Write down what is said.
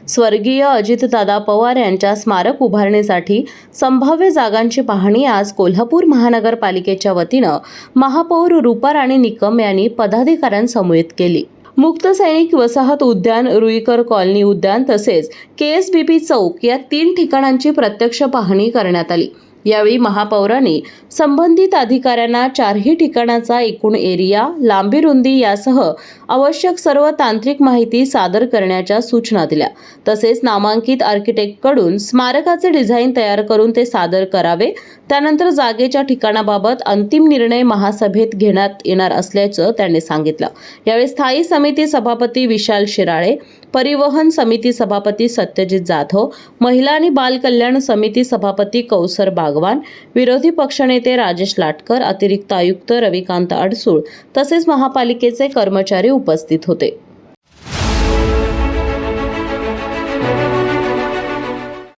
स्वर्गीय अजितदादा पवार यांच्या स्मारक उभारणीसाठी संभाव्य जागांची पाहणी आज कोल्हापूर महानगरपालिकेच्या वतीनं महापौर रुपा राणी निकम यांनी पदाधिकाऱ्यांसमवेत केली। मुक्त सैनिक वसाहत उद्यान, रुईकर कॉलनी उद्यान तसेच KSBP चौक या 3 ठिकाणांची प्रत्यक्ष पाहणी करण्यात आली। यावेळी महापौरांनी संबंधित अधिकाऱ्यांना 4ही ठिकाणाचा एकूण एरिया, लांबी रुंदी यासह आवश्यक सर्व तांत्रिक माहिती सादर करण्याच्या सूचना दिल्या। तसेच नामांकित आर्किटेक्टकडून स्मारकाचे डिझाईन तयार करून ते सादर करावे। त्यानंतर जागेच्या ठिकाणाबाबत अंतिम निर्णय महासभेत घेण्यात येणार असल्याचं त्यांनी सांगितलं। यावेळी स्थायी समिती सभापती विशाल शिराळे, परिवहन समिती सभापती सत्यजित जाधव, महिला आणि बाल कल्याण समिती सभापती कौसर बागवान, विरोधी पक्षनेते राजेश लाटकर, अतिरिक्त आयुक्त रविकांत अडसूळ तसेच महापालिकेचे कर्मचारी उपस्थित होते।